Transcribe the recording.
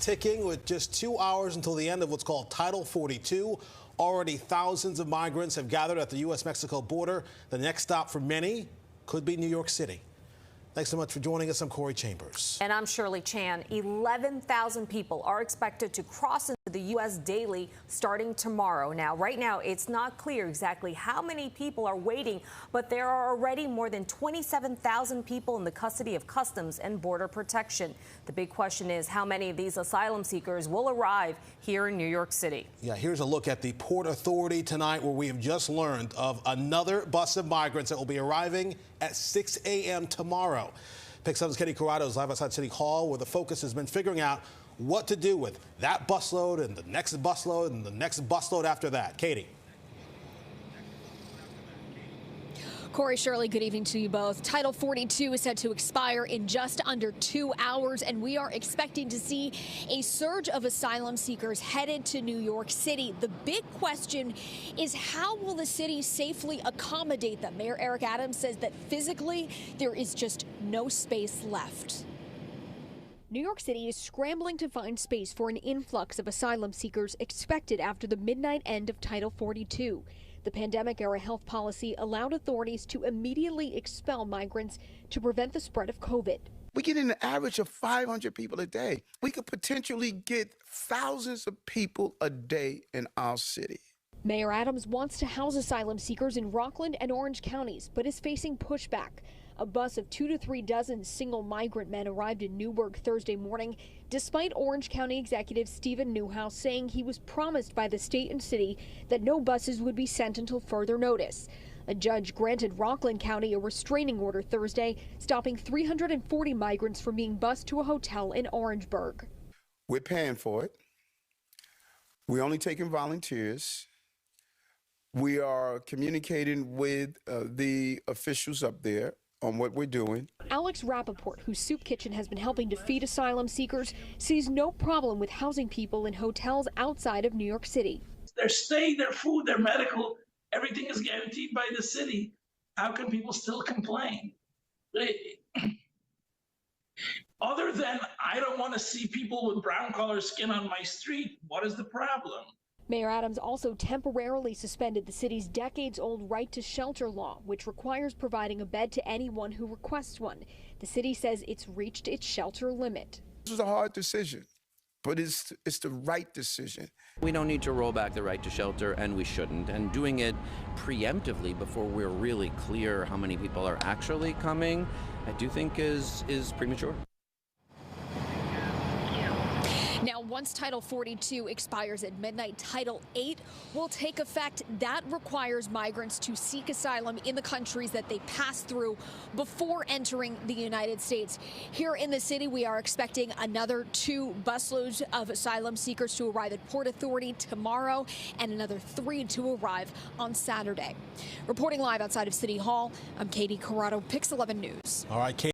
ticking with just 2 hours until the end of what's called Title 42. Already thousands of migrants have gathered at the U.S.-Mexico border. The next stop for many could be New York City. Thanks so much for joining us. I'm Corey Chambers. And I'm Shirley Chan. 11,000 people are expected to cross into the U.S. daily starting tomorrow. Now, right now, it's not clear exactly how many people are waiting, but there are already more than 27,000 people in the custody of Customs and Border Protection. The big question is how many of these asylum seekers will arrive here in New York City. Yeah, here's a look at the Port Authority tonight, where we have just learned of another bus of migrants that will be arriving at 6 a.m. tomorrow. Pick 7's Katie Corrado is live outside City Hall, where the focus has been figuring out what to do with that busload and the next busload and the next busload after that. Katie. Corey, Shirley, good evening to you both. Title 42 is set to expire in just under 2 hours, and we are expecting to see a surge of asylum seekers headed to New York City. The big question is, how will the city safely accommodate them? Mayor Eric Adams says that physically there is just no space left. New York City is scrambling to find space for an influx of asylum seekers expected after the midnight end of Title 42. The pandemic-era health policy allowed authorities to immediately expel migrants to prevent the spread of COVID. We get an average of 500 people a day. We could potentially get thousands of people a day in our city. Mayor Adams wants to house asylum seekers in Rockland and Orange counties, but is facing pushback. A bus of 2 to 3 dozen single migrant men arrived in Newburgh Thursday morning, despite Orange County Executive Stephen Newhouse saying he was promised by the state and city that no buses would be sent until further notice. A judge granted Rockland County a restraining order Thursday, stopping 340 migrants from being bused to a hotel in Orangeburg. We're paying for it. We're only taking volunteers. We are communicating with the officials up there on what we're doing. Alex Rappaport, whose soup kitchen has been helping to feed asylum seekers, sees no problem with housing people in hotels outside of New York City. Their stay, their food, their medical, everything is guaranteed by the city. How can people still complain? Other than, I don't want to see people with brown color skin on my street, what is the problem? Mayor Adams also temporarily suspended the city's decades-old right to shelter law, which requires providing a bed to anyone who requests one. The city says it's reached its shelter limit. This was a hard decision, but it's the right decision. We don't need to roll back the right to shelter, and we shouldn't. And doing it preemptively before we're really clear how many people are actually coming, I do think is premature. Now, once Title 42 expires at midnight, Title 8 will take effect. That requires migrants to seek asylum in the countries that they pass through before entering the United States. Here in the city, we are expecting another 2 busloads of asylum seekers to arrive at Port Authority tomorrow and another 3 to arrive on Saturday. Reporting live outside of City Hall, I'm Katie Corrado, Pix 11 News. All right, Katie.